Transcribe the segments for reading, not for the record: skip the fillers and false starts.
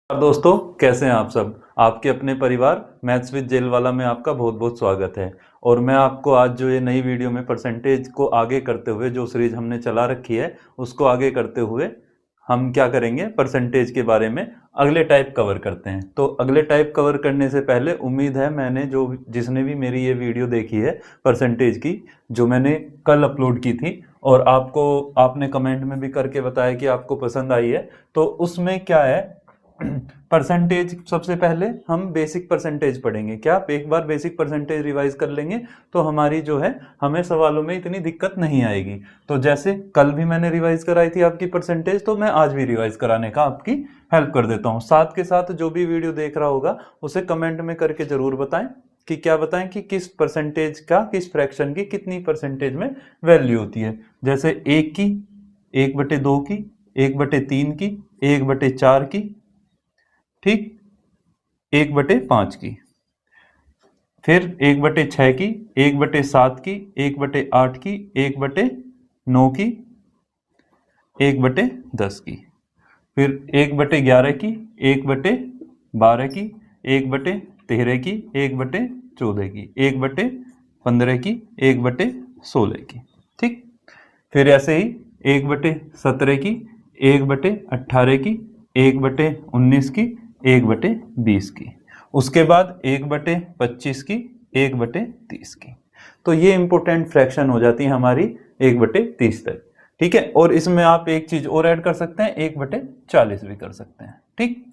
दोस्तों, कैसे हैं आप सब। आपके अपने परिवार मैथ्स विद जेलवाला में आपका बहुत बहुत स्वागत है। और मैं आपको आज जो ये नई वीडियो में परसेंटेज को आगे करते हुए जो सीरीज हमने चला रखी है उसको आगे करते हुए हम क्या करेंगे, परसेंटेज के बारे में अगले टाइप कवर करते हैं। तो अगले टाइप कवर करने से पहले उम्मीद है जिसने भी मेरी ये वीडियो देखी है परसेंटेज की, जो मैंने कल अपलोड की थी और आपने कमेंट में भी करके बताया कि आपको पसंद आई है, तो उसमें क्या है, परसेंटेज सबसे पहले हम बेसिक परसेंटेज पढ़ेंगे। क्या एक बार बेसिक परसेंटेज रिवाइज कर लेंगे तो हमारी जो है हमें सवालों में इतनी दिक्कत नहीं आएगी। तो जैसे कल भी मैंने रिवाइज कराई थी आपकी परसेंटेज, तो मैं आज भी रिवाइज कराने का आपकी हेल्प कर देता हूँ। साथ के साथ जो भी वीडियो देख रहा होगा उसे कमेंट में करके जरूर बताएं कि क्या बताएं कि किस परसेंटेज का, किस फ्रैक्शन की कितनी परसेंटेज में वैल्यू होती है। जैसे एक की, 1/2 की, 1/3 की, 1/4 की, ठीक, 1/5 की, फिर 1/6 की, 1/7 की, 1/8 की, 1/9 की, 1/10 की, फिर 1/11 की, 1/12 की, 1/13 की, 1/14 की, 1/15 की, 1/16 की, ठीक। फिर ऐसे ही 1/17 की, 1/18 की, 1/19 की, 1/20 की, उसके बाद 1/25 की, 1/30 की। तो ये इंपॉर्टेंट फ्रैक्शन हो जाती है हमारी 1/30 तक, ठीक है। और इसमें आप एक चीज और ऐड कर सकते हैं, 1/40 भी कर सकते हैं, ठीक।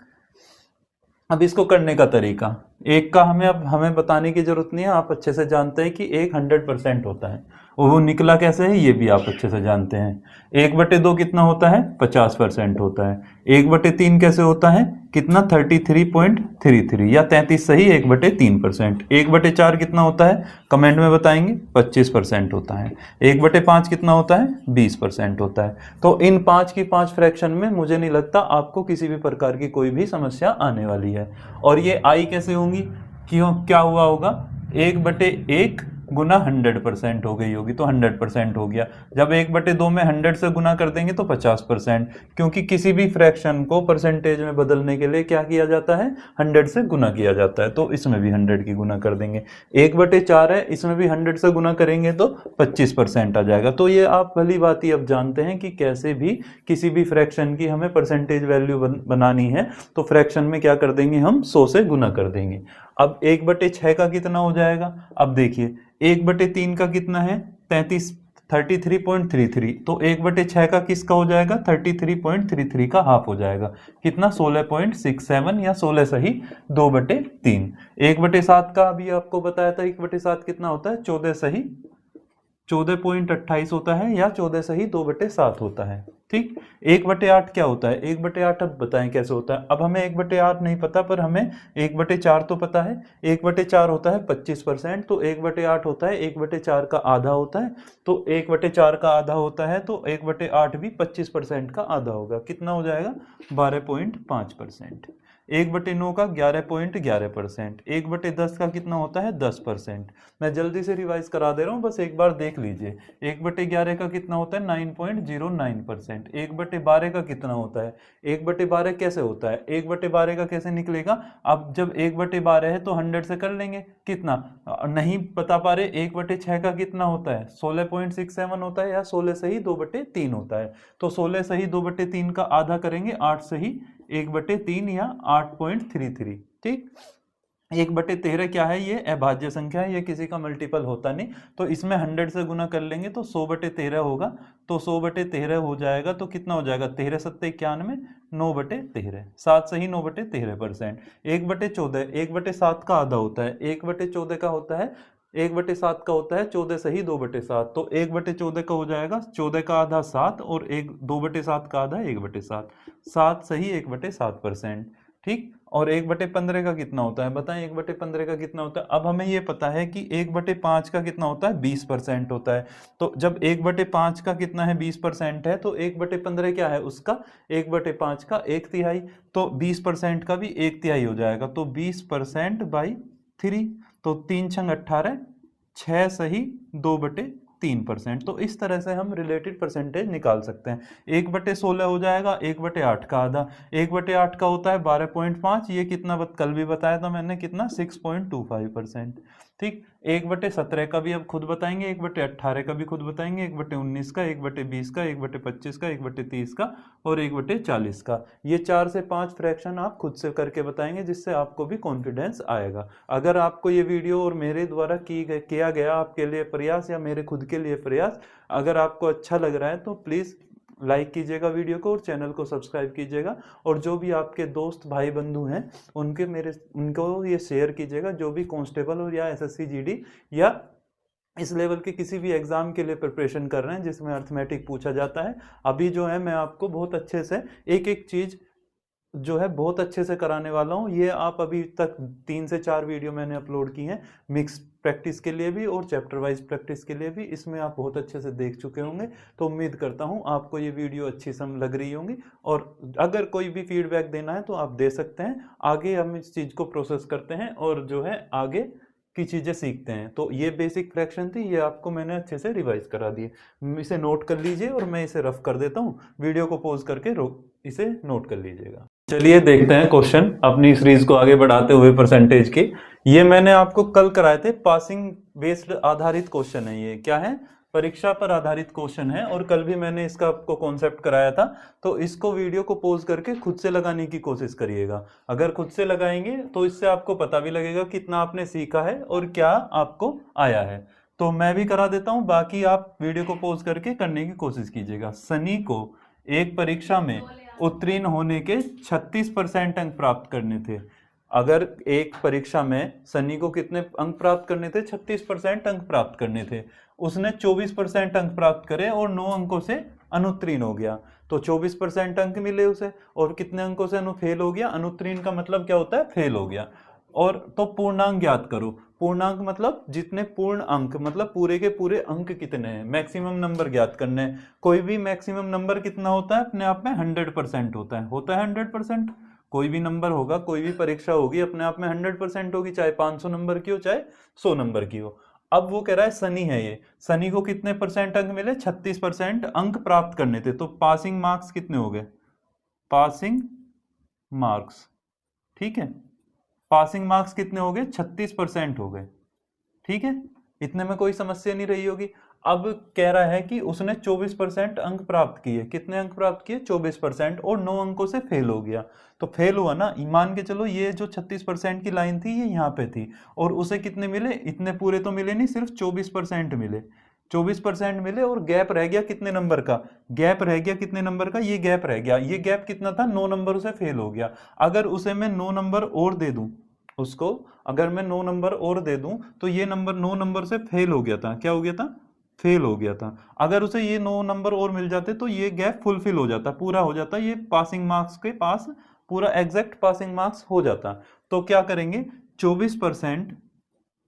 अब इसको करने का तरीका, एक का हमें बताने की जरूरत नहीं है, आप अच्छे से जानते हैं कि एक 100% होता है और वो निकला कैसे है ये भी आप अच्छे से जानते हैं। 1/2 कितना होता है, 50% होता है। 1/3 कैसे होता है, कितना, 33.33 या 33 सही, 1/3%। 1/4 कितना होता है, कमेंट में बताएंगे, 25% होता है। 1/5 कितना होता है, 20% होता है। तो इन 5 की 5 फ्रैक्शन में मुझे नहीं लगता आपको किसी भी प्रकार की कोई भी समस्या आने वाली है। और ये आई कैसे होंगी, क्यों, क्या हुआ होगा, 1/1 गुना 100% हो गई होगी तो 100% हो गया। जब 1/2 में 100 से गुना कर देंगे तो 50%, क्योंकि किसी भी फ्रैक्शन को परसेंटेज में बदलने के लिए क्या किया जाता है, 100 से गुना किया जाता है। तो इसमें भी 100 की गुना कर देंगे। 1/4 है, इसमें भी 100 से गुना करेंगे तो 25% आ जाएगा। तो ये आप भली बात ही अब जानते हैं कि कैसे भी किसी भी फ्रैक्शन की हमें परसेंटेज वैल्यू बनानी है तो फ्रैक्शन में क्या कर देंगे, हम 100 से गुना कर देंगे। अब 1/6 का कितना हो जाएगा, अब देखिए 1/3 का कितना है, 33.33, तो 1/6 का किसका हो जाएगा, 33.33 का हाफ हो जाएगा, कितना, 16.67 या 16 सही 2/3। 1/7 का अभी आपको बताया था, 1/7 कितना होता है, 14 सही 14.28 होता है या 14 सही 2/7 होता है, ठीक। 1/8 क्या होता है, 1/8 अब बताएं कैसे होता है। अब हमें 1/8 नहीं पता पर हमें 1/4 तो पता है। 1/4 होता है 25%, तो 1/8 होता है 1/4 का आधा होता है। तो 1/4 का आधा होता है तो 1/8 भी 25% का आधा होगा, कितना हो जाएगा, 12.5%। 1/9 का 11.11%। 1/10 का कितना होता है, 10%। मैं जल्दी से रिवाइज करा दे रहा हूँ, बस एक बार देख लीजिए। 1/11 का कितना होता है, 9.09%। 1/12 का कितना होता है, 1/12 कैसे होता है, 1/12 का कैसे निकलेगा। अब जब 1/12 है तो 100 से कर लेंगे, कितना, नहीं बता पा रहे, 1/6 का कितना होता है, 16.67 होता है या 16 सही 2/3 होता है। तो 16 सही 2/3 का आधा करेंगे 8 सही 1/3 या 8.33, ठीक। 1/13 क्या है, ये अभाज्य संख्या है, ये किसी का मल्टीपल होता नहीं। तो इसमें 100 से गुना कर लेंगे तो 100/13 होगा, तो 100/13 हो जाएगा तो कितना हो जाएगा, 13 सत्ते 91, 9/13, 7 सही 9/13%। 1/14, 1/7 का आधा होता है, 1/14 का होता है, 1/7 का होता है 14 सही 2/7, तो 1/14 का हो जाएगा 14 का आधा 7 और 2/7 का आधा 1/7, 7 सही 1/7%, ठीक। और 1/15 का कितना होता है, बताएं 1/15 का कितना होता है। अब हमें ये पता है कि 1/5 का कितना होता है, 20% होता है। तो जब 1/5 का कितना है, 20% है, तो 1/15 क्या है उसका, 1/5 का 1/3, तो 20% का भी 1/3 हो जाएगा, तो 20% बाई 3, तो 3 छंग 18, 6 सही 2/3, 3%। तो इस तरह से हम रिलेटेड परसेंटेज निकाल सकते हैं। 1/16 हो जाएगा 1/8 का आधा, 1/8 का होता है 12.5, ये कितना कल भी बताया था मैंने, कितना 6.25%। ठीक, 1/17 का भी अब खुद बताएंगे, 1/18 का भी खुद बताएंगे, 1/19 का, 1/20 का, 1/25 का, 1/30 का और 1/40 का। ये 4 से 5 फ्रैक्शन आप खुद से करके बताएंगे, जिससे आपको भी कॉन्फिडेंस आएगा। अगर आपको ये वीडियो और मेरे द्वारा किया गया आपके लिए प्रयास या मेरे खुद के लिए प्रयास अगर आपको अच्छा लग रहा है तो प्लीज़ लाइक कीजिएगा वीडियो को और चैनल को सब्सक्राइब कीजिएगा। और जो भी आपके दोस्त भाई बंधु हैं उनको ये शेयर कीजिएगा, जो भी कांस्टेबल और या एसएससी जीडी या इस लेवल के किसी भी एग्जाम के लिए प्रिपरेशन कर रहे हैं जिसमें अर्थमेटिक पूछा जाता है। अभी जो है मैं आपको बहुत अच्छे से एक एक चीज़ जो है बहुत अच्छे से कराने वाला हूँ। ये आप अभी तक 3 से 4 वीडियो मैंने अपलोड की हैं, मिक्स प्रैक्टिस के लिए भी और चैप्टर वाइज प्रैक्टिस के लिए भी। इसमें आप बहुत अच्छे से देख चुके होंगे, तो उम्मीद करता हूँ आपको ये वीडियो अच्छी लग रही होंगी। और अगर कोई भी फीडबैक देना है तो आप दे सकते हैं। आगे हम इस चीज़ को प्रोसेस करते हैं और जो है आगे की चीज़ें सीखते हैं। तो ये बेसिक फ्रैक्शन थी, ये आपको मैंने अच्छे से रिवाइज करा दिए। इसे नोट कर लीजिए और मैं इसे रफ कर देता हूँ। वीडियो को पॉज करके इसे नोट कर लीजिएगा। चलिए देखते हैं क्वेश्चन अपनी सीरीज को आगे बढ़ाते हुए परसेंटेज के। ये मैंने आपको कल कराए थे, पासिंग बेस्ड आधारित क्वेश्चन है। ये क्या है, परीक्षा पर आधारित क्वेश्चन है और कल भी मैंने इसका आपको कॉन्सेप्ट कराया था। तो इसको वीडियो को पॉज करके खुद से लगाने की कोशिश करिएगा। अगर खुद से लगाएंगे तो इससे आपको पता भी लगेगा कितना आपने सीखा है और क्या आपको आया है। तो मैं भी करा देता हूँ, बाकी आप वीडियो को पॉज करके करने की कोशिश कीजिएगा। सनी को एक परीक्षा में उत्तीर्ण होने के 36% अंक प्राप्त करने थे। अगर एक परीक्षा में सनी को कितने अंक प्राप्त करने थे, 36% अंक प्राप्त करने थे। उसने 24% अंक प्राप्त करे और 9 अंकों से अनुत्तीर्ण हो गया। तो 24% अंक मिले उसे और कितने अंकों से फेल हो गया। अनुत्तीर्ण का मतलब क्या होता है, फेल हो गया। और तो पूर्णांक ज्ञात करो। पूर्णांक मतलब जितने पूर्ण अंक, मतलब पूरे के पूरे अंक कितने हैं, मैक्सिमम नंबर ज्ञात करने हैं। कोई भी मैक्सिमम नंबर कितना होता है, अपने आप में 100% होता है 100%। कोई भी नंबर होगा, कोई भी परीक्षा होगी अपने आप में 100% होगी, चाहे 500 नंबर की हो चाहे 100 नंबर की हो। अब वो कह रहा है सनी है, ये सनी को कितने परसेंट अंक मिले, 36% अंक प्राप्त करने थे। तो पासिंग मार्क्स कितने हो गए, पासिंग मार्क्स, ठीक है, पासिंग मार्क्स कितने हो गए, 36% हो गए। ठीक है, इतने में कोई समस्या नहीं रही होगी। अब कह रहा है कि उसने 24% अंक प्राप्त किए। कितने अंक प्राप्त किए, 24%, और 9 अंकों से फेल हो गया। तो फेल हुआ ना, मान के चलो ये जो 36% की लाइन थी ये यहाँ पे थी और उसे कितने मिले, इतने पूरे तो मिले नहीं, सिर्फ 24% मिले। 24% मिले और गैप रह गया कितने नंबर का, गैप रह गया कितने नंबर का, ये गैप रह गया। ये गैप कितना था, 9 नंबर से फेल हो गया। अगर उसे मैं 9 नंबर और दे दूं, उसको अगर मैं 9 नंबर और दे दूं तो ये नंबर 9 नंबर से फेल हो गया था, क्या हो गया था, फेल हो गया था। अगर उसे ये 9 नंबर और मिल जाते तो ये गैप फुलफिल हो जाता, पूरा हो जाता, ये पासिंग मार्क्स के पास पूरा एग्जैक्ट पासिंग मार्क्स हो जाता। तो क्या करेंगे,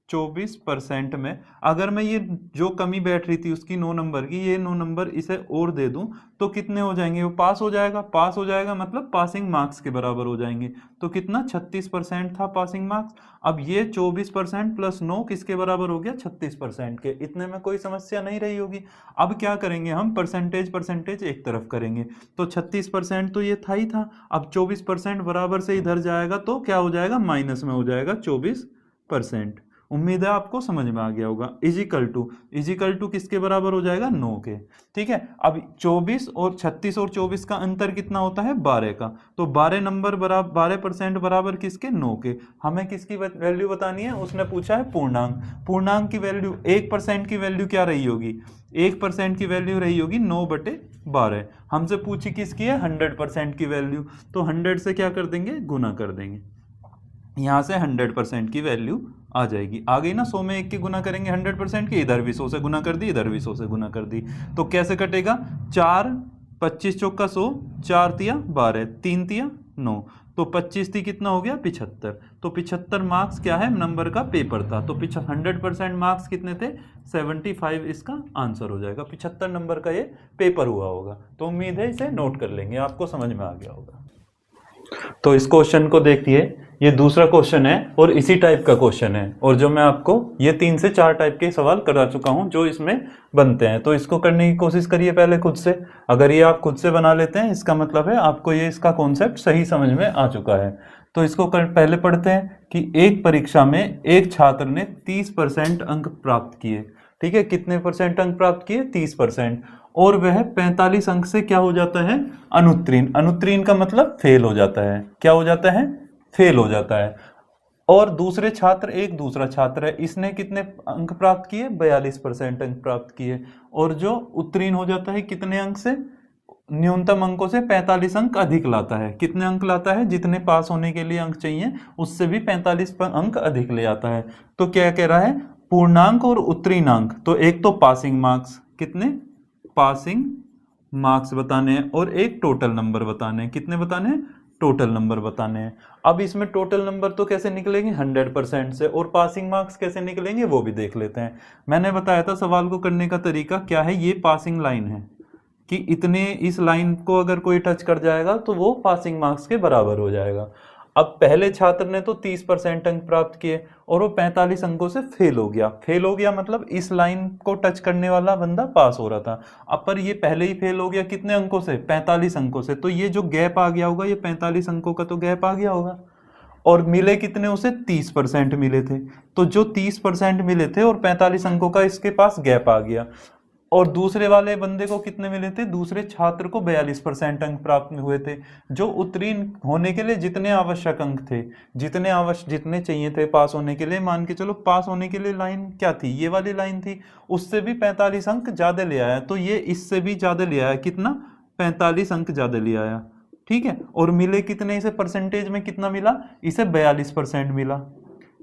24% में अगर मैं ये जो कमी बैठ रही थी उसकी 9 नंबर की, ये 9 नंबर इसे और दे दूं तो कितने हो जाएंगे, वो पास हो जाएगा। पास हो जाएगा मतलब पासिंग मार्क्स के बराबर हो जाएंगे। तो कितना, 36% था पासिंग मार्क्स। अब ये 24% प्लस 9 किसके बराबर हो गया, 36% के। इतने में कोई समस्या नहीं रही होगी। अब क्या करेंगे हम, परसेंटेज एक तरफ करेंगे। तो 36% तो ये था ही था। अब 24% बराबर से इधर जाएगा तो क्या हो जाएगा, माइनस में हो जाएगा 24%। उम्मीद है आपको समझ में आ गया होगा। इजिकल टू किसके बराबर हो जाएगा, 9 के। ठीक है, अब 24 और 36 और 24 का अंतर कितना होता है, 12 का। तो 12 नंबर बराबर 12% बराबर किसके, 9 के। हमें किसकी वैल्यू बतानी है, उसने पूछा है पूर्णांक। पूर्णांक की वैल्यू 1% की वैल्यू क्या रही होगी, 1% की वैल्यू रही होगी 9/12। हमसे पूछी किसकी है, 100% की वैल्यू। तो 100 से क्या कर देंगे, गुना कर देंगे। यहाँ से 100% की वैल्यू आ जाएगी। आ गई ना, 100 में 1 की गुना करेंगे 100% की, इधर भी 100 से गुना कर दी, इधर भी 100 से गुना कर दी। तो कैसे कटेगा, 4 25 चौका 100, 4 तिया 12, 3 तिया 9, तो 25 थी कितना हो गया, 75। तो 75 मार्क्स क्या है, नंबर का पेपर था। तो 100% मार्क्स कितने थे, 75 इसका आंसर हो जाएगा। 75 नंबर का ये पेपर हुआ होगा। तो उम्मीद है इसे नोट कर लेंगे, आपको समझ में आ गया होगा। तो इस क्वेश्चन को देखिए, ये दूसरा क्वेश्चन है और इसी टाइप का क्वेश्चन है, और जो मैं आपको ये 3 से 4 टाइप के सवाल करा चुका हूँ जो इसमें बनते हैं। तो इसको करने की कोशिश करिए पहले खुद से। अगर ये आप खुद से बना लेते हैं इसका मतलब है आपको ये इसका कॉन्सेप्ट सही समझ में आ चुका है। तो इसको पहले पढ़ते हैं कि एक परीक्षा में एक छात्र ने 30% अंक प्राप्त किए। ठीक है, कितने परसेंट अंक प्राप्त किए? 30%। और वह 45 अंक से क्या हो जाता है? अनुत्तीर्ण। अनुत्तीर्ण का मतलब फेल हो जाता है। क्या हो जाता है? फेल हो जाता है। और दूसरे छात्र, एक दूसरा छात्र है, इसने कितने अंक प्राप्त किए? 42% अंक प्राप्त किए। और जो उत्तीर्ण हो जाता है कितने अंक से? न्यूनतम अंकों से 45 अंक अधिक लाता है। कितने अंक लाता है? जितने पास होने के लिए अंक चाहिए उससे भी 45 अंक अधिक ले आता है। तो क्या कह रहा है? पूर्णांक और उत्तीर्ण अंक। तो एक तो पासिंग मार्क्स, कितने पासिंग मार्क्स बताने हैं, और एक टोटल नंबर बताने हैं। कितने बताने हैं? टोटल नंबर बताने हैं। अब इसमें टोटल नंबर तो कैसे निकलेंगे? 100% से। और पासिंग मार्क्स कैसे निकलेंगे वो भी देख लेते हैं। मैंने बताया था सवाल को करने का तरीका क्या है। ये पासिंग लाइन है कि इतने, इस लाइन को अगर कोई टच कर जाएगा तो वो पासिंग मार्क्स के बराबर हो जाएगा। अब पहले छात्र ने तो 30% अंक प्राप्त किए और वो 45 अंकों से फेल हो गया। फेल हो गया मतलब इस लाइन को टच करने वाला बंदा पास हो रहा था। अब पर ये पहले ही फेल हो गया, कितने अंकों से? 45 अंकों से। तो ये जो गैप आ गया होगा, ये 45 अंकों का तो गैप आ गया होगा। और मिले कितने उसे? 30% मिले थे। तो जो 30% मिले थे और 45 अंकों का इसके पास गैप आ गया। और दूसरे वाले बंदे को कितने मिले थे? दूसरे छात्र को 42% अंक प्राप्त हुए थे। जो उत्तीर्ण होने के लिए जितने आवश्यक अंक थे, जितने चाहिए थे पास होने के लिए, मान के चलो पास होने के लिए लाइन क्या थी? ये वाली लाइन थी। उससे भी 45 अंक ज्यादा ले आया। तो ये इससे भी ज्यादा ले आया। कितना? 45 अंक ज्यादा ले आया। ठीक है। और मिले कितने इसे? परसेंटेज में कितना मिला इसे? 42% मिला।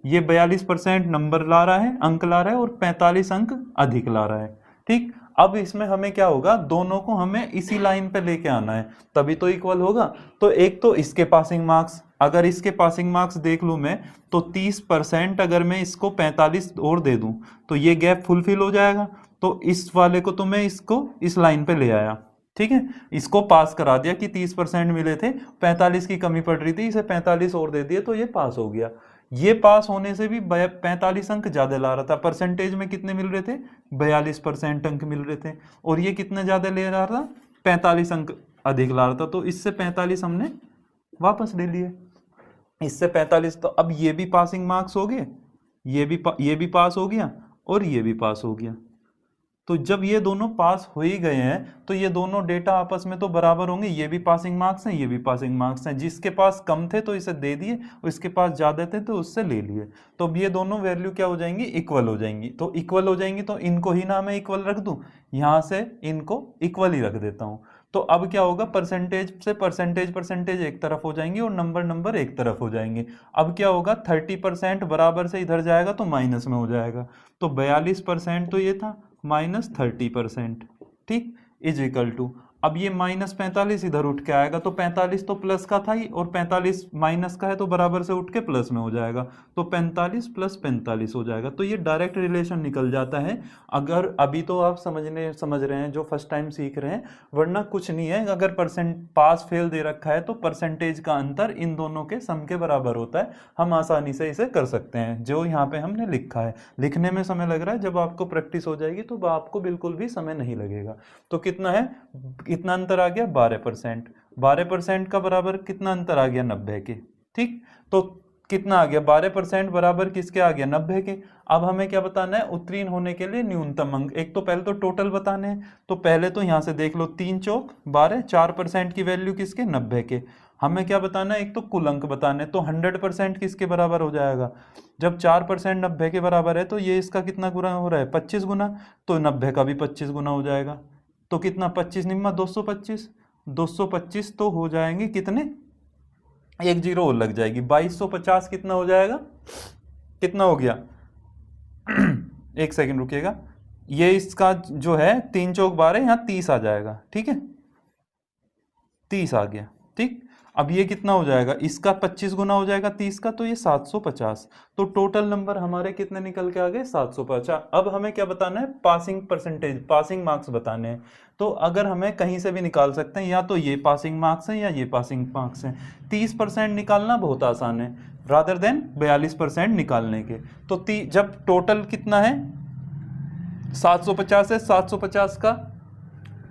ये 42% नंबर ला रहा है, अंक ला रहा है, और 45 अंक अधिक ला रहा है। ठीक। अब इसमें हमें क्या होगा? दोनों को हमें इसी लाइन पे लेके आना है, तभी तो इक्वल होगा। तो एक तो इसके पासिंग मार्क्स, अगर इसके पासिंग मार्क्स देख लूं मैं तो 30%, अगर मैं इसको 45 और दे दूं तो ये गैप फुलफिल हो जाएगा। तो इस वाले को तो मैं इसको इस लाइन पे ले आया। ठीक है, इसको पास करा दिया कि 30% मिले थे, 45 की कमी पड़ रही थी, इसे 45 और दे दिए तो ये पास हो गया। ये पास होने से भी 45 अंक ज्यादा ला रहा था। परसेंटेज में कितने मिल रहे थे? 42% अंक मिल रहे थे। और ये कितने ज्यादा ले रहा था? 45 अंक अधिक ला रहा था। तो इससे 45 हमने वापस ले लिए। इससे 45, तो अब ये भी पासिंग मार्क्स हो गए, ये भी पास हो गया और ये भी पास हो गया। तो जब ये दोनों पास हो ही गए हैं तो ये दोनों डेटा आपस में तो बराबर होंगे। ये भी पासिंग मार्क्स हैं, ये भी पासिंग मार्क्स हैं। जिसके पास कम थे तो इसे दे दिए, और इसके पास ज्यादा थे तो उससे ले लिए। तो अब ये दोनों वैल्यू क्या हो जाएंगी? इक्वल हो जाएंगी। तो इक्वल हो जाएंगी तो इनको ही ना मैं इक्वल रख दूं, यहां से इनको इक्वल ही रख देता हूं। तो अब क्या होगा? परसेंटेज से परसेंटेज एक तरफ हो जाएंगे और नंबर एक तरफ हो जाएंगे। अब क्या होगा? 30% बराबर से इधर जाएगा तो माइनस में हो जाएगा। तो 42% तो ये था, -30%। ठीक, इज इक्वल टू, अब ये -45 इधर उठ के आएगा तो 45 तो प्लस का था ही, और 45 माइनस का है तो बराबर से उठ के प्लस में हो जाएगा। तो 45 + 45 हो जाएगा। तो ये डायरेक्ट रिलेशन निकल जाता है। अगर अभी तो आप समझ रहे हैं जो फर्स्ट टाइम सीख रहे हैं, वरना कुछ नहीं है। अगर पास फेल दे रखा है तो परसेंटेज का अंतर इन दोनों के सम के बराबर होता है। हम आसानी से इसे कर सकते हैं जो यहाँ पे हमने लिखा है। लिखने में समय लग रहा है, जब आपको प्रैक्टिस हो जाएगी तो आपको बिल्कुल भी समय नहीं लगेगा। तो कितना है? कितना अंतर आ गया? 12%। 12% का बराबर कितना अंतर आ गया? 90 के। ठीक, तो कितना आ गया? 12% बराबर किसके आ गया? 90 के। अब हमें क्या बताना है? उत्तीर्ण होने के लिए न्यूनतम अंक। एक तो पहले तो टोटल बताने हैं, तो पहले तो यहां से देख लो, 3 चौक 12, 4% की वैल्यू किसके? 90 के। हमें क्या बताना है? एक तो कुल अंक बताने। तो 100% किसके बराबर हो जाएगा? जब 4% 90 के बराबर है तो ये इसका कितना गुना हो रहा है? 25 गुना। तो 90 का भी 25 गुना हो जाएगा। तो कितना? 25 निम्मा 225। 225 तो हो जाएंगे कितने? एक जीरो और लग जाएगी। 2250 कितना हो जाएगा? कितना हो गया? एक सेकंड रुकिएगा। ये इसका जो है 3 चौक 12, यहाँ 30 आ जाएगा। ठीक है, 30 आ गया। ठीक, अब ये कितना हो जाएगा? इसका 25 गुना हो जाएगा 30 का, तो ये 750। तो टोटल नंबर हमारे कितने निकल के आ गए? 750। अब हमें क्या बताना है? पासिंग परसेंटेज, पासिंग मार्क्स बताने हैं। तो अगर हमें कहीं से भी निकाल सकते हैं, या तो ये पासिंग मार्क्स हैं या ये पासिंग मार्क्स हैं। 30% निकालना बहुत आसान है। रादर देन 42% निकालने के। तो जब टोटल कितना है 750 है, 750 का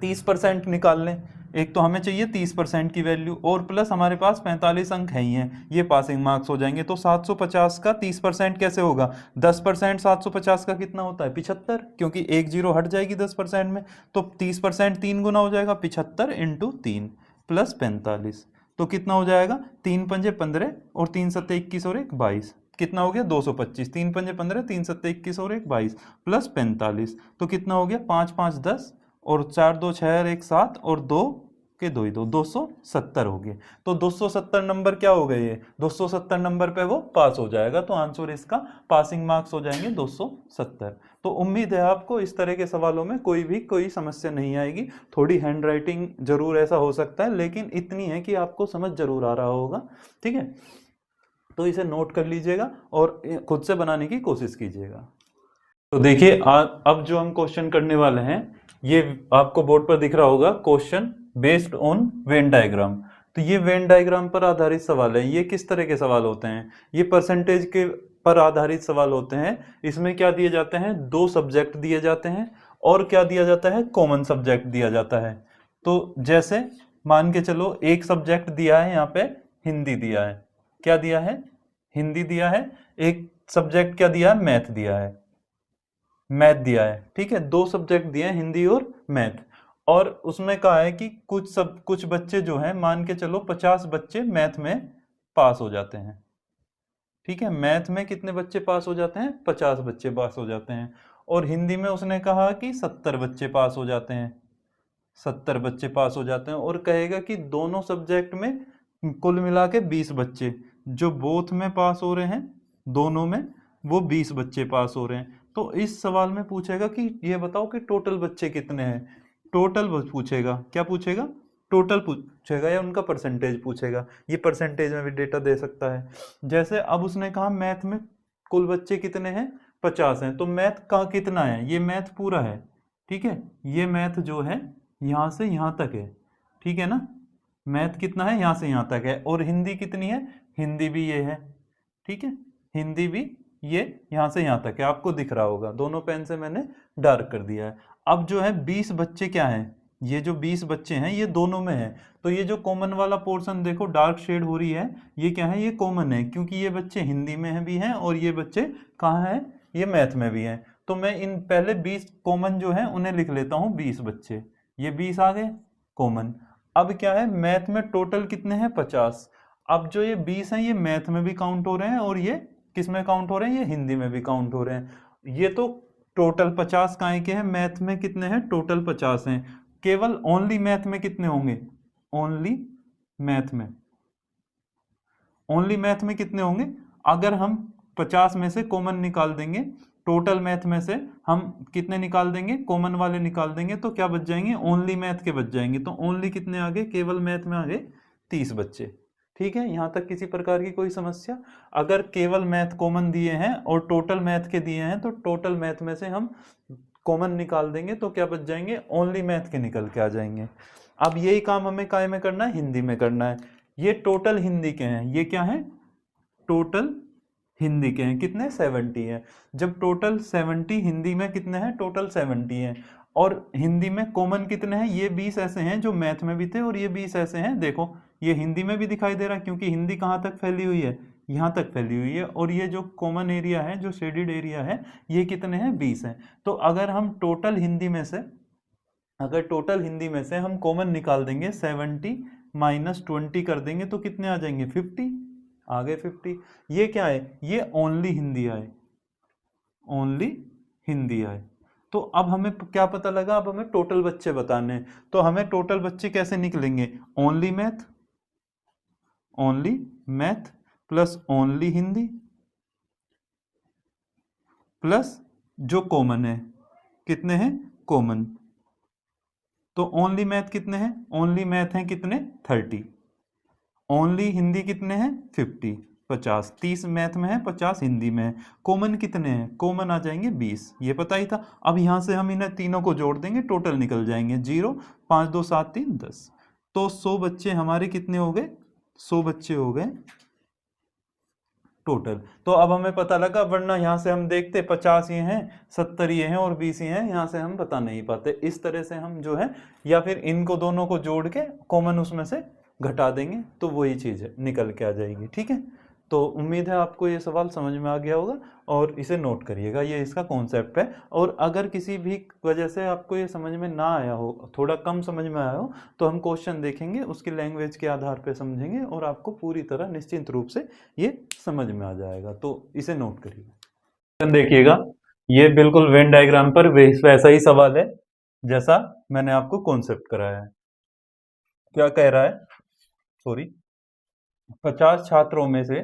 30% निकाल लें। एक तो हमें चाहिए 30% की वैल्यू और प्लस हमारे पास 45 अंक है ही हैं, ये पासिंग मार्क्स हो जाएंगे। तो 750 का 30% कैसे होगा, 10% 750 का कितना होता है 75, क्योंकि एक जीरो हट जाएगी 10% में। तो 30% 3 गुना हो जाएगा, 75 इंटू 3 प्लस 45, तो कितना हो जाएगा 3 पंजे 15 और 3 सत्ते 21 और 1 22, कितना हो गया 225। 3 पंजे 15, 3 सत्ते 21 और 1 22 प्लस 45, तो कितना हो गया 5 5 10 और 4 2 6 और 1 7 और 2 के 2 ही 2, 270 हो गए। तो 270 नंबर क्या हो गए, ये 270 नंबर पे वो पास हो जाएगा। तो आंसर इसका पासिंग मार्क्स हो जाएंगे 270। तो उम्मीद है आपको इस तरह के सवालों में कोई समस्या नहीं आएगी। थोड़ी हैंड राइटिंग जरूर ऐसा हो सकता है, लेकिन इतनी है कि आपको समझ जरूर आ रहा होगा। ठीक है, तो इसे नोट कर लीजिएगा और खुद से बनाने की कोशिश कीजिएगा। तो देखिए अब जो हम क्वेश्चन करने वाले हैं, ये आपको बोर्ड पर दिख रहा होगा, question based on Venn diagram. तो ये वेन डायग्राम पर आधारित सवाल है। ये किस तरह के सवाल होते हैं, ये परसेंटेज के पर आधारित सवाल होते हैं। इसमें क्या दिए जाते हैं, 2 सब्जेक्ट दिए जाते हैं और क्या दिया जाता है, कॉमन सब्जेक्ट दिया जाता है। तो जैसे मान के चलो एक सब्जेक्ट दिया है, यहाँ पे हिंदी दिया है, क्या दिया है, हिंदी दिया है। एक सब्जेक्ट क्या दिया है, मैथ दिया है, मैथ दिया है। ठीक है, 2 सब्जेक्ट दिए हैं, हिंदी और मैथ। और उसमें कहा है कि कुछ बच्चे जो हैं, मान के चलो 50 बच्चे मैथ में पास हो जाते हैं। ठीक है, मैथ में कितने बच्चे पास हो जाते हैं, 50 बच्चे पास हो जाते हैं। और हिंदी में उसने कहा कि 70 बच्चे पास हो जाते हैं, 70 बच्चे पास हो जाते हैं। और कहेगा कि दोनों सब्जेक्ट में कुल मिला के 20 बच्चे जो बोथ में पास हो रहे हैं, दोनों में वो 20 बच्चे पास हो रहे हैं। तो इस सवाल में पूछेगा कि ये बताओ कि टोटल बच्चे कितने हैं, टोटल पूछेगा, क्या पूछेगा, टोटल पूछेगा या उनका परसेंटेज पूछेगा। ये परसेंटेज में भी डेटा दे सकता है। जैसे अब उसने कहा मैथ में कुल बच्चे कितने हैं, 50 हैं। तो मैथ का कितना है, ये मैथ पूरा है। ठीक है, ये मैथ जो है यहाँ से यहाँ तक है। ठीक है ना, मैथ कितना है, यहाँ से यहाँ तक है। और हिंदी कितनी है, हिंदी भी ये है। ठीक है, हिंदी भी ये यहाँ से यहाँ तक है, आपको दिख रहा होगा, दोनों पेन से मैंने डार्क कर दिया है। अब जो है 20 बच्चे क्या हैं, ये जो 20 बच्चे हैं ये दोनों में है। तो ये जो कॉमन वाला पोर्शन देखो डार्क शेड हो रही है, ये क्या है, ये कॉमन है, क्योंकि ये बच्चे हिंदी में भी हैं और ये बच्चे कहाँ हैं, ये मैथ में भी हैं। तो मैं इन पहले 20 कॉमन जो है उन्हें लिख लेता हूँ 20 बच्चे, ये 20 आ गए कॉमन। अब क्या है, मैथ में टोटल कितने हैं, 50। अब जो ये 20 हैं ये मैथ में भी काउंट हो रहे हैं और ये किस में काउंट हो रहे हैं, ये हिंदी में भी काउंट हो रहे हैं। ये तो टोटल 50 काय के हैं, मैथ में कितने हैं, टोटल 50 हैं। केवल ओनली मैथ में कितने होंगे, ओनली मैथ में, ओनली मैथ में कितने होंगे, अगर हम 50 में से कॉमन निकाल देंगे, टोटल मैथ में से हम कितने निकाल देंगे, कॉमन वाले निकाल देंगे, तो क्या बच जाएंगे, ओनली मैथ के बच जाएंगे। तो ओनली कितने आ गए, केवल मैथ में आ गए 30 बच्चे। ठीक है, यहां तक किसी प्रकार की कोई समस्या। अगर केवल मैथ कॉमन दिए हैं और टोटल मैथ के दिए हैं, तो टोटल मैथ में से हम कॉमन निकाल देंगे तो क्या बच जाएंगे, ओनली मैथ के निकल के आ जाएंगे। अब यही काम हमें काय में करना है, हिंदी में करना है। ये टोटल हिंदी के हैं, ये क्या है, टोटल हिंदी के हैं, कितने 70 हैं। जब टोटल 70 हिंदी में कितने हैं, टोटल 70 हैं। और हिंदी में कॉमन कितने हैं, ये 20 ऐसे हैं जो मैथ में भी थे और ये 20 ऐसे हैं, देखो ये हिंदी में भी दिखाई दे रहा है, क्योंकि हिंदी कहाँ तक फैली हुई है, यहाँ तक फैली हुई है। और ये जो कॉमन एरिया है, जो शेडेड एरिया है, ये कितने हैं, 20 हैं। तो अगर हम टोटल हिंदी में से, अगर टोटल हिंदी में से हम कॉमन निकाल देंगे, 70 माइनस 20 कर देंगे तो कितने आ जाएंगे, 50 आ गए 50। ये क्या है, ये ओनली हिंदी आए, ओनली हिंदी आए। तो अब हमें क्या पता लगा, अब हमें टोटल बच्चे बताने हैं। तो हमें टोटल बच्चे कैसे निकलेंगे, only math, only math plus only Hindi plus जो कॉमन है, कितने हैं, कॉमन। तो ओनली मैथ कितने हैं, ओनली मैथ हैं कितने, 30। ओनली हिंदी कितने हैं, 50, 50, 30 मैथ में है, 50 हिंदी में है। कॉमन कितने हैं, कॉमन आ जाएंगे 20, ये पता ही था। अब यहां से हम इन्हें तीनों को जोड़ देंगे, टोटल निकल जाएंगे 0, 5 2 7 3 10। तो 100 बच्चे हमारे कितने हो गए, 100 बच्चे हो गए टोटल। तो अब हमें पता लगा, वरना यहाँ से हम देखते 50 ये हैं, 70 ये हैं और 20 ये हैं, यहाँ से हम बता नहीं पाते। इस तरह से हम जो है, या फिर इनको दोनों को जोड़ के कॉमन उसमें से घटा देंगे तो वही चीज़ है निकल के आ जाएगी। ठीक है, तो उम्मीद है आपको ये सवाल समझ में आ गया होगा और इसे नोट करिएगा, ये इसका कॉन्सेप्ट है। और अगर किसी भी वजह से आपको ये समझ में ना आया हो, थोड़ा कम समझ में आया हो, तो हम क्वेश्चन देखेंगे, उसकी लैंग्वेज के आधार पे समझेंगे और आपको पूरी तरह निश्चिंत रूप से ये समझ में आ जाएगा। तो इसे नोट करिएगा। देखिएगा, ये बिल्कुल वेन डायग्राम पर वैसा ही सवाल है जैसा मैंने आपको कॉन्सेप्ट कराया है। क्या कह रहा है, सॉरी, 50 छात्रों में से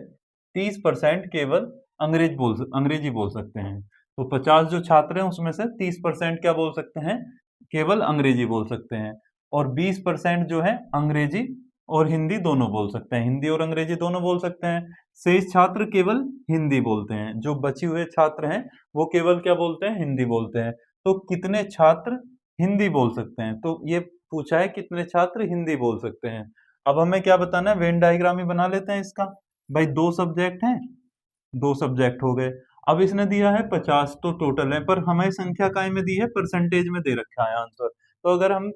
30% केवल अंग्रेजी बोल सकते हैं। तो 50 जो छात्र हैं उसमें से 30% क्या बोल सकते हैं, केवल अंग्रेजी बोल सकते हैं। और 20% जो है अंग्रेजी और हिंदी दोनों बोल सकते हैं, हिंदी और अंग्रेजी दोनों बोल सकते हैं। शेष छात्र केवल हिंदी बोलते हैं। जो बचे हुए छात्र हैं वो केवल क्या बोलते हैं, हिंदी बोलते हैं। तो कितने छात्र हिंदी बोल सकते हैं, तो ये पूछा है कितने छात्र हिंदी बोल सकते हैं। अब हमें क्या बताना है, वेन डायग्राम ही बना लेते हैं इसका। भाई दो सब्जेक्ट हैं, दो सब्जेक्ट हो गए। अब इसने दिया है 50 तो टोटल है, पर हमें संख्या काय में दी है, परसेंटेज में दे रखा है आंसर। तो अगर हम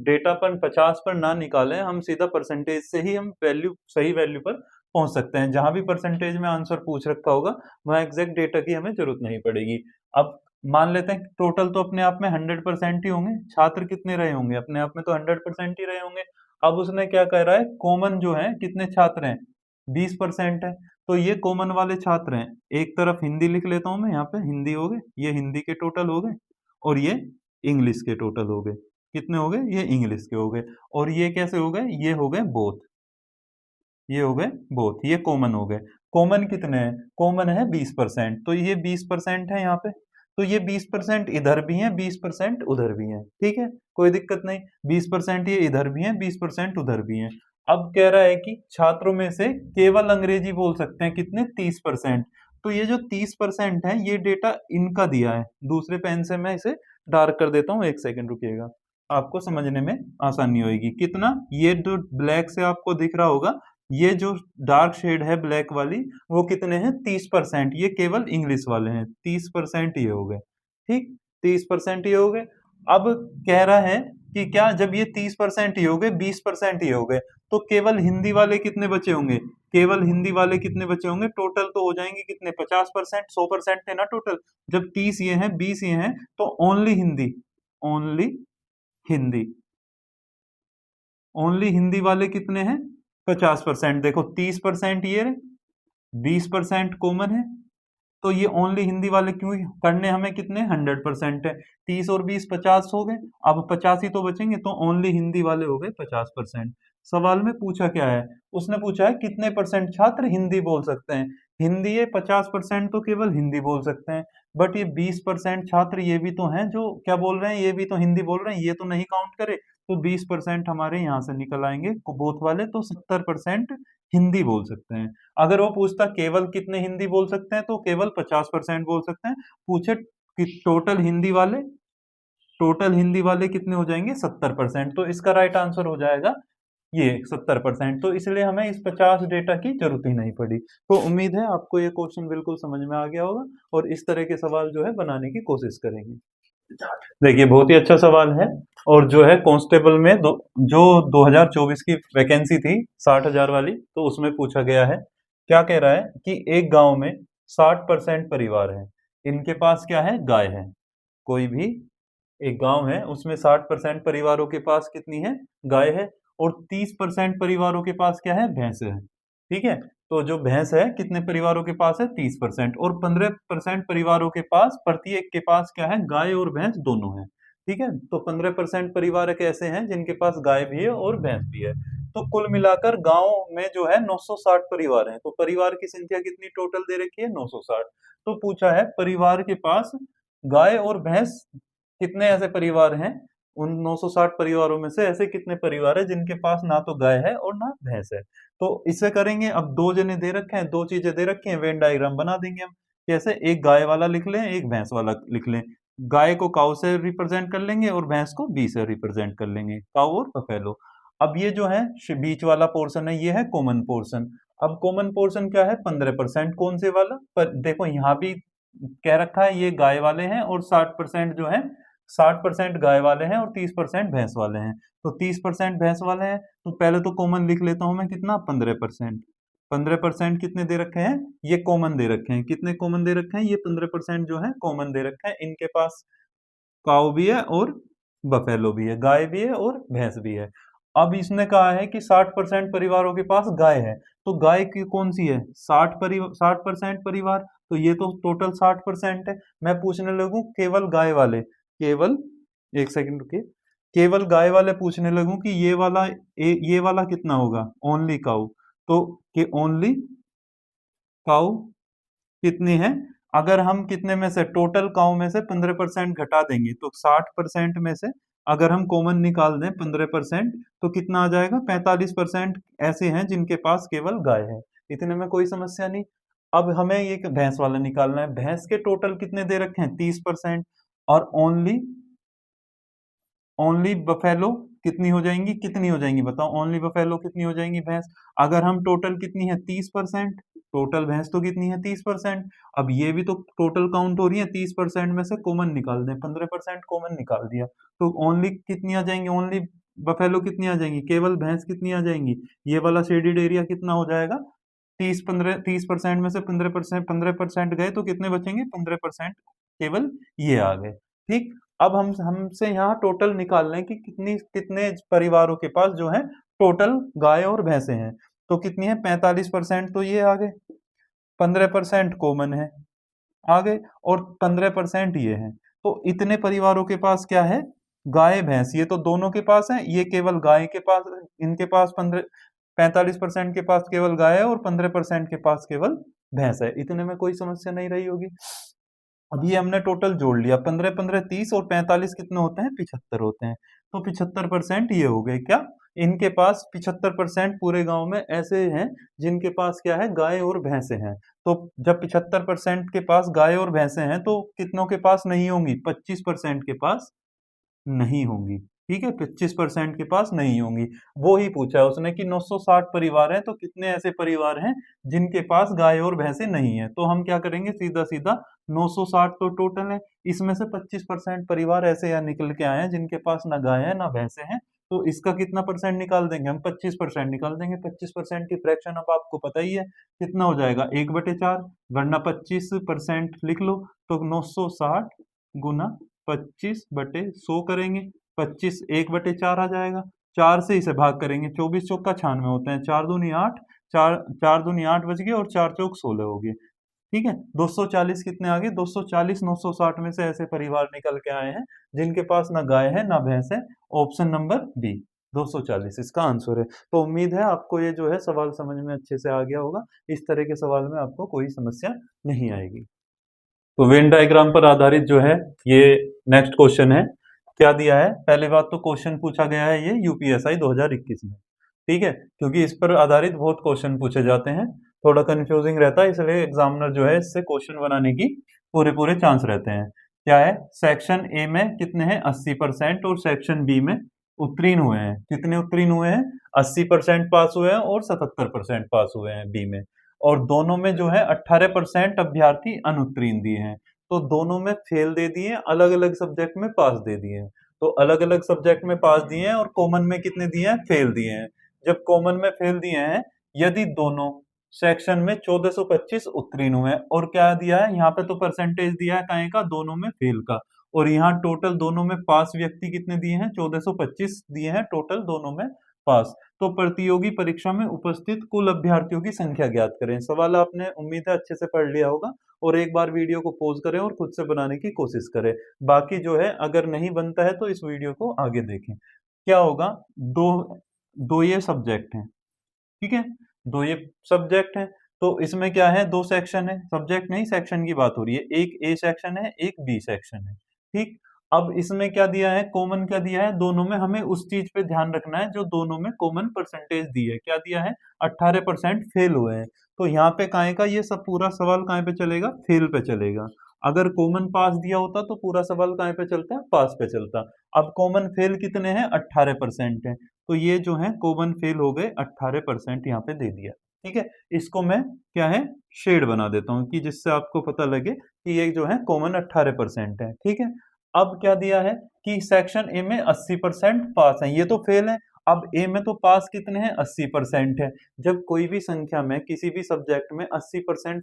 डेटा पर 50 पर ना निकालें, हम सीधा परसेंटेज से ही हम वैल्यू, सही वैल्यू पर पहुंच सकते हैं। जहां भी परसेंटेज में आंसर पूछ रखा होगा वहां एग्जैक्ट डेटा की हमें जरूरत नहीं पड़ेगी। अब मान लेते हैं टोटल तो अपने आप में 100% ही होंगे, छात्र कितने रहे होंगे, अपने आप में तो 100% ही रहे होंगे। अब उसने क्या कह रहा है, कॉमन जो है कितने छात्र हैं, 20% है। तो ये कॉमन वाले छात्र हैं, एक तरफ हिंदी लिख लेता हूं मैं, यहाँ पे हिंदी हो गए, ये हिंदी के टोटल हो गए, और ये इंग्लिश के टोटल हो गए। कितने हो गए, ये इंग्लिश के हो गए। और ये कैसे हो गए, ये हो गए बोथ, ये हो गए बोथ, ये कॉमन हो गए। कॉमन कितने हैं, कॉमन है 20%, तो ये 20% है यहाँ पे। तो ये 20% इधर भी है, 20% उधर भी है। ठीक है, कोई दिक्कत नहीं, 20% ये इधर भी है, 20% उधर भी है। अब कह रहा है कि छात्रों में से केवल अंग्रेजी बोल सकते हैं कितने, 30%। तो ये जो 30% है ये डेटा इनका दिया है। दूसरे पेन से मैं इसे डार्क कर देता हूँ, एक सेकेंड रुकिएगा, आपको समझने में आसानी होगी। कितना, ये जो ब्लैक से आपको दिख रहा होगा, ये जो डार्क शेड है ब्लैक वाली, वो कितने हैं, 30%। ये केवल इंग्लिश वाले हैं, 30% ये हो गए। ठीक, 30% ये हो गए। अब कह रहा है कि क्या, जब ये 30% ये हो गए, 20% ये हो गए, तो केवल हिंदी वाले कितने बचे होंगे, केवल हिंदी वाले कितने बचे होंगे, टोटल तो हो जाएंगे कितने, 50%, 100% है ना टोटल। जब 30 ये हैं, 20 ये हैं, तो only Hindi, only Hindi, only Hindi वाले कितने हैं, 50%। देखो 30% ये, 20% कॉमन है, तो ये ओनली हिंदी वाले क्यों करने, हमें कितने, 100% है। 30 और 20 50 हो गए, अब 50 ही तो बचेंगे, तो ओनली हिंदी वाले हो गए 50%। सवाल में पूछा क्या है, उसने पूछा है कितने परसेंट छात्र हिंदी बोल सकते हैं। हिंदी ये 50% तो केवल हिंदी बोल सकते हैं, बट ये 20% छात्र ये भी तो हैं जो क्या बोल रहे हैं, ये भी तो हिंदी बोल रहे हैं, ये तो नहीं काउंट करे। तो 20% हमारे यहाँ से निकल आएंगे बोथ वाले, तो 70% हिंदी बोल सकते हैं। अगर वो पूछता केवल कितने हिंदी बोल सकते हैं, तो केवल 50% बोल सकते हैं। पूछे कि टोटल हिंदी वाले कितने हो जाएंगे, 70%। तो इसका राइट आंसर हो जाएगा ये 70%। तो इसलिए हमें इस 50 डेटा की जरूरत ही नहीं पड़ी। तो उम्मीद है आपको ये क्वेश्चन बिल्कुल समझ में आ गया होगा और इस तरह के सवाल जो है बनाने की कोशिश करेंगे। देखिए बहुत ही अच्छा सवाल है, और जो है कांस्टेबल में जो 2024 की वैकेंसी थी 60,000 वाली, तो उसमें पूछा गया है। क्या कह रहा है कि एक गांव में 60% परिवार है, इनके पास क्या है, गाय है। कोई भी एक गांव है उसमें 60% परिवारों के पास कितनी है, गाय है। और 30% परिवारों के पास क्या है, भैंस है। ठीक है, तो जो भैंस है कितने परिवारों के पास है, 30%। और 15% परिवारों के पास, प्रत्येक के पास क्या है, गाय और भैंस दोनों है। ठीक है, तो 15% परिवार एक ऐसे हैं जिनके पास गाय भी है और भैंस भी है। तो कुल मिलाकर गांव में जो है 960 परिवार हैं। तो परिवार की संख्या कितनी टोटल दे रखी है, 960। तो पूछा है परिवार के पास गाय और भैंस कितने ऐसे परिवार हैं, उन 960 परिवारों में से ऐसे कितने परिवार है जिनके पास ना तो गाय है और ना भैंस है। तो इसे करेंगे, अब दो जने दे रखे हैं, दो चीजें दे रखी हैं, वेन डायग्राम बना देंगे हम। कैसे, एक गाय वाला लिख लें, एक भैंस वाला लिख लें। गाय को काऊ से रिप्रेजेंट कर लेंगे और भैंस को बी से रिप्रेजेंट कर लेंगे, काऊ और बफेलो। अब ये जो है बीच वाला पोर्शन है, ये है कॉमन पोर्शन। अब कॉमन पोर्शन क्या है 15%, कौन से वाला? पर देखो यहाँ भी कह रखा है ये गाय वाले हैं और 60% जो है 60% गाय वाले हैं और 30% भैंस वाले हैं। तो 30% भैंस वाले हैं तो पहले तो कॉमन लिख लेता हूं मैं, कितना 15%। 15% कितने दे रखे हैं? ये कॉमन दे रखे हैं। कितने कॉमन दे रखे हैं? ये 15% जो है कॉमन दे रखे हैं। इनके पास काऊ भी है और बफेलो भी है, गाय भी है और भैंस भी है। अब इसने कहा है कि 60% परिवारों के पास गाय है, तो गाय की कौन सी है? 60% परिवार, तो ये तो टोटल 60% है। मैं पूछने लगूं केवल गाय वाले, केवल, एक सेकंड रुकिए, केवल गाय वाले पूछने लगूं कि ये वाला कितना होगा? ओनली काऊ, तो कि ओनली काऊ कितनी है? अगर हम कितने में से, टोटल काउ में से 15% घटा देंगे तो 60% में से अगर हम कॉमन निकाल दें 15%, तो कितना आ जाएगा? 45% ऐसे हैं जिनके पास केवल गाय है। इतने में कोई समस्या नहीं। अब हमें ये भैंस वाला निकालना है। भैंस के टोटल कितने दे रखे हैं? 30%। और ओनली ओनली बफेलो कितनी हो जाएंगी? कितनी हो जाएंगी बताओ? ओनली बफेलो कितनी हो जाएंगी भैंस? अगर हम टोटल कितनी है 30%, टोटल भैंस तो कितनी है 30%। अब ये भी तो टोटल काउंट हो रही है, 30% में से कॉमन निकाल दें, 15% कॉमन निकाल दिया तो ओनली कितनी आ जाएंगी? ओनली बफेलो कितनी आ जाएंगी? केवल भैंस कितनी आ जाएंगी? ये वाला शेडेड एरिया कितना हो जाएगा? 30% में से 15% गए तो कितने बचेंगे? 15% केवल ये आ गए। ठीक। अब हम हमसे यहाँ टोटल निकाल लें कि कितने परिवारों के पास जो है टोटल गाय और भैंसे हैं। तो कितनी है? 45%, तो ये आ गए। 15% कॉमन है, आ गए, और 15% ये है। तो इतने परिवारों के पास क्या है? गाय भैंस, ये तो दोनों के पास है, ये केवल गाय के पास, इनके पास 45% के पास केवल गाय है और 15% के पास केवल भैंस है। इतने में कोई समस्या नहीं रही होगी। अब ये हमने टोटल जोड़ लिया, 15 15 30 और 45 कितने होते हैं? 75 होते हैं। तो 75% ये हो गए क्या? इनके पास 75% पूरे गांव में ऐसे हैं जिनके पास क्या है? गाय और भैंसे हैं। तो जब 75% के पास गाय और भैंसे हैं तो कितनों के पास नहीं होंगी? 25% के पास नहीं होंगी। ठीक है, 25% के पास नहीं होंगी। वो ही पूछा है उसने कि 960 परिवार हैं तो कितने ऐसे परिवार हैं जिनके पास गाय और भैंसे नहीं है? तो हम क्या करेंगे? सीधा सीधा 960 तो टोटल है, इसमें से 25% परिवार ऐसे यहाँ निकल के आए हैं जिनके पास ना गाय है ना भैंसे हैं। तो इसका कितना परसेंट निकाल देंगे हम? 25% निकाल देंगे। 25% की फ्रैक्शन अब आपको पता ही है कितना हो जाएगा? 1/4, वरना 25% लिख लो। तो 960 गुना 25/100 करेंगे, 25 1/4 आ जाएगा। 4 से इसे भाग करेंगे, 24 चौका 96 होते हैं, 4 दूनी 8, 4 दूनी 8 बच गए और 4 चौक 16 हो गए। ठीक है, 240 कितने आ गए? 240 960 में से ऐसे परिवार निकल के आए हैं जिनके पास ना गाय है ना भैंस है। ऑप्शन नंबर बी 240 इसका आंसर है। तो उम्मीद है आपको ये जो है सवाल समझ में अच्छे से आ गया होगा। इस तरह के सवाल में आपको कोई समस्या नहीं आएगी। तो वेन डायग्राम पर आधारित जो है ये नेक्स्ट क्वेश्चन है। क्या दिया है? पहले बात तो क्वेश्चन पूछा गया है ये यूपीएसआई 2021 में। ठीक है, क्योंकि इस पर आधारित बहुत क्वेश्चन पूछे जाते हैं, थोड़ा कंफ्यूजिंग रहता है, इसलिए एग्जामिनर जो है इससे क्वेश्चन बनाने की पूरे पूरे चांस रहते हैं। क्या है? सेक्शन ए में कितने हैं? 80% और सेक्शन बी में उत्तीर्ण हुए हैं। कितने उत्तीर्ण हुए हैं? 80% पास हुए हैं और 77% पास हुए हैं बी में। और दोनों में जो है 18% अभ्यर्थी अनुत्तीर्ण दिए हैं। तो दोनों में फेल दे दिए, अलग अलग सब्जेक्ट में पास दे दिए हैं। तो अलग अलग सब्जेक्ट में पास दिए हैं और कॉमन में कितने दिए हैं? फेल दिए हैं। जब कॉमन में फेल दिए हैं, यदि दोनों सेक्शन में 1425 उत्तीर्ण हुए हैं, और क्या दिया है यहाँ पे? तो परसेंटेज दिया है काहे का? दोनों में फेल का। और यहाँ टोटल दोनों में पास व्यक्ति कितने दिए हैं? 1425 दिए हैं टोटल दोनों में पास। तो प्रतियोगी परीक्षा में उपस्थित कुल अभ्यर्थियों की संख्या ज्ञात करें। सवाल आपने उम्मीद है अच्छे से पढ़ लिया होगा, और एक बार वीडियो को पॉज करें और खुद से बनाने की कोशिश करें। बाकी जो है अगर नहीं बनता है तो इस वीडियो को आगे देखें। क्या होगा? दो दो ये सब्जेक्ट हैं, ठीक है, दो ये सब्जेक्ट हैं। तो इसमें क्या है? दो सेक्शन है, सब्जेक्ट नहीं सेक्शन की बात हो रही है। एक ए सेक्शन है, एक बी सेक्शन है। ठीक। अब इसमें क्या दिया है? कॉमन क्या दिया है? दोनों में हमें उस चीज पे ध्यान रखना है जो दोनों में कॉमन परसेंटेज दी है। क्या दिया है? 18% फेल हुए हैं। तो यहाँ पे काहे का ये सब पूरा सवाल काहे पे चलेगा? फेल पे चलेगा। अगर कॉमन पास दिया होता तो पूरा सवाल काहे पे चलता? पास पे चलता। अब कॉमन फेल कितने हैं? 18% है। तो ये जो है कॉमन फेल हो गए, 18% यहाँ पे दे दिया। ठीक है, इसको मैं क्या है शेड बना देता हूँ कि जिससे आपको पता लगे कि ये जो है कॉमन 18% है। ठीक है, अब क्या दिया है कि सेक्शन ए में 80% पास है, ये तो फेल है। अब ए में तो पास कितने हैं, 80% है। जब कोई भी संख्या में किसी भी सब्जेक्ट में 80%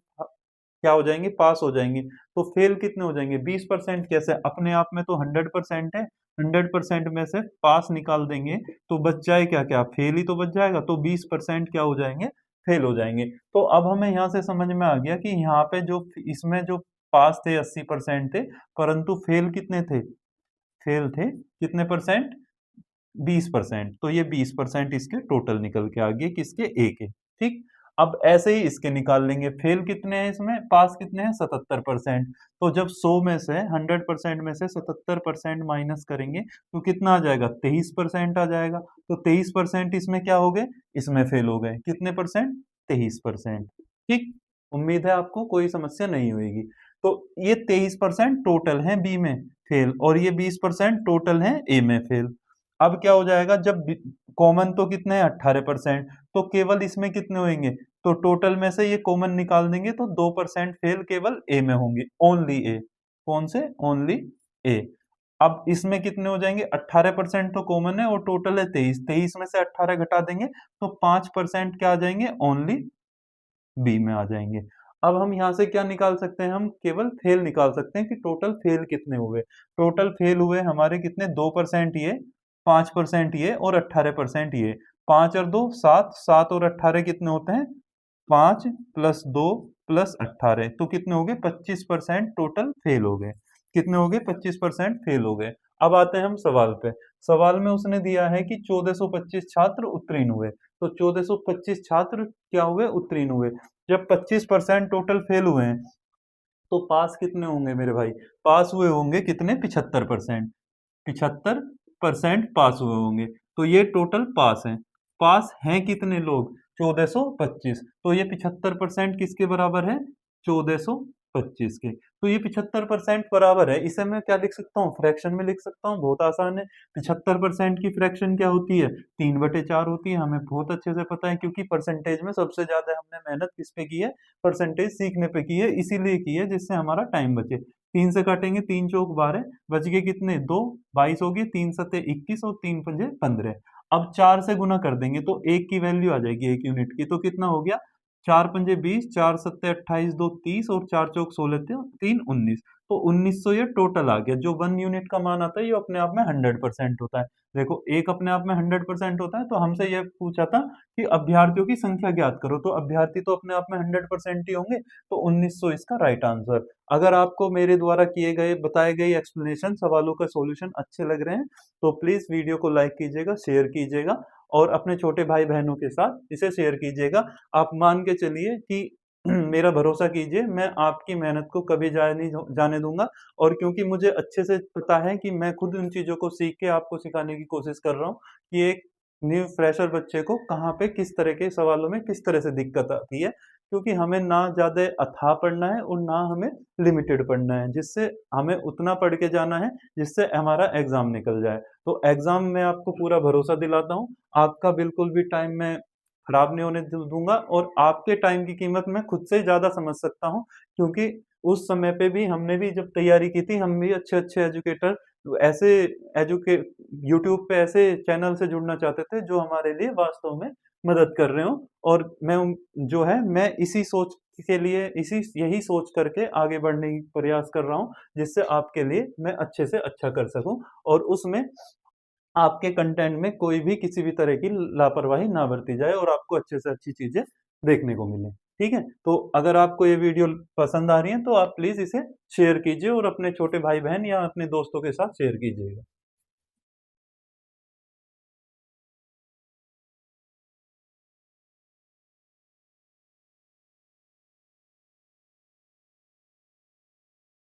क्या हो जाएंगे, पास हो जाएंगे, तो फेल कितने हो जाएंगे, 20%। कैसे, अपने आप में तो 100% है, 100% में से पास निकाल देंगे तो बच जाए क्या, क्या फेल ही तो बच जाएगा, तो 20% क्या हो जाएंगे, फेल हो जाएंगे। तो अब हमें यहाँ से समझ में आ गया कि यहाँ पे जो इसमें जो पास थे 80% थे, परंतु फेल कितने थे, फेल थे कितने परसेंट, 20%। तो ये 20% इसके टोटल निकल के आ गए, किसके, ए के। ठीक, अब ऐसे ही इसके निकाल लेंगे, फेल कितने हैं इसमें, पास कितने हैं, 77%। तो जब 100 में से 100% में से 77% माइनस करेंगे तो कितना आ जाएगा, 23% आ जाएगा। तो 23% इसमें क्या हो गए, इसमें फेल हो गए, कितने परसेंट, 23%। ठीक, उम्मीद है आपको कोई समस्या नहीं होगी। तो ये 23% टोटल है बी में फेल, और ये 20% टोटल है ए में फेल। अब क्या हो जाएगा, जब कॉमन तो कितने हैं, 18%, तो केवल इसमें कितने होंगे, तो टोटल में से ये कॉमन निकाल देंगे तो 2% फेल केवल ए में होंगे, ओनली ए। कौन से, ओनली ए। अब इसमें कितने हो जाएंगे, 18% तो कॉमन है और टोटल है 23, 23 में से 18 घटा देंगे तो 5% क्या आ जाएंगे, ओनली बी में आ जाएंगे। अब हम यहाँ से क्या निकाल सकते हैं, हम केवल फेल निकाल सकते हैं कि टोटल फेल कितने हुए। टोटल फेल हुए हमारे कितने, 2% ये, 5% ये और 18% ये। 5 और 2 7, 7 और 18 कितने होते हैं, 5 प्लस 2 प्लस 18, तो कितने हो गए, 25% टोटल फेल हो गए। कितने हो गए, 25% फेल हो गए। अब आते हैं हम सवाल पे। सवाल में उसने दिया है कि 1425 छात्र उत्तीर्ण हुए, तो 1425 छात्र क्या हुए, उत्तीर्ण हुए। जब 25% टोटल फेल हुए हैं तो पास कितने होंगे मेरे भाई, पास हुए होंगे कितने, 75%। 75% पास हुए होंगे, तो ये टोटल पास है। पास हैं कितने लोग, 1425, तो ये 75% किसके बराबर है, 1425 के। तो ये 75% बराबर है, इसे मैं क्या लिख सकता हूँ, फ्रैक्शन में लिख सकता हूँ, बहुत आसान है। 75% की फ्रैक्शन क्या होती है, 3/4 होती है, हमें बहुत अच्छे से पता है, क्योंकि परसेंटेज में सबसे ज्यादा हमने मेहनत किस पे की है, परसेंटेज सीखने पे की है, इसीलिए की है जिससे हमारा टाइम बचे। 3 से काटेंगे, 3 चौक 12, बच गए कितने, 2, 22 हो गए, 3 सत्ते 21 और 3 पंजे 15। अब 4 से गुना कर देंगे तो 1 की वैल्यू आ जाएगी, 1 यूनिट की, तो कितना हो गया, 4 पंजे 20, 4 सत्ते 28, 2 30 और 4 चौक 16, 3 19। तो 1900 ये टोटल आ गया। जो 1 यूनिट का मान आता है ये अपने आप में 100% होता है। देखो, एक अपने आप में 100% होता है, तो हमसे ये पूछा था कि अभ्यर्थियों की संख्या ज्ञात करो, तो अभ्यर्थी तो अपने आप में 100% ही होंगे, तो 1900 इसका राइट आंसर। अगर आपको मेरे द्वारा किए गए बताए गए एक्सप्लेनेशन सवालों का सॉल्यूशन अच्छे लग रहे हैं तो प्लीज वीडियो को लाइक कीजिएगा, शेयर कीजिएगा और अपने छोटे भाई बहनों के साथ इसे शेयर कीजिएगा। आप मान के चलिए कि मेरा भरोसा कीजिए, मैं आपकी मेहनत को कभी जाने दूंगा। और क्योंकि मुझे अच्छे से पता है कि मैं खुद उन चीजों को सीख के आपको सिखाने की कोशिश कर रहा हूँ कि एक न्यू फ्रेशर बच्चे को कहाँ पे किस तरह के सवालों में किस तरह से दिक्कत आती है, क्योंकि हमें ना ज्यादा अथाह पढ़ना है और ना हमें लिमिटेड पढ़ना है, जिससे हमें उतना पढ़ के जाना है जिससे हमारा एग्जाम निकल जाए। तो एग्जाम में आपको पूरा भरोसा दिलाता हूँ, आपका बिल्कुल भी टाइम मैं खराब नहीं होने दूंगा, और आपके टाइम की कीमत मैं खुद से ज्यादा समझ सकता हूँ, क्योंकि उस समय पे भी हमने भी जब तैयारी की थी, हम भी अच्छे अच्छे एजुकेटर ऐसे एजुके यूट्यूब पे ऐसे चैनल से जुड़ना चाहते थे जो हमारे लिए वास्तव में मदद कर रहे हो। और मैं जो है मैं इसी सोच के लिए इसी यही सोच करके आगे बढ़ने की प्रयास कर रहा हूँ, जिससे आपके लिए मैं अच्छे से अच्छा कर सकूं और उसमें आपके कंटेंट में कोई भी किसी भी तरह की लापरवाही ना बरती जाए और आपको अच्छे से अच्छी चीजें देखने को मिले। ठीक है, तो अगर आपको ये वीडियो पसंद आ रही है तो आप प्लीज इसे शेयर कीजिए और अपने छोटे भाई बहन या अपने दोस्तों के साथ शेयर कीजिएगा।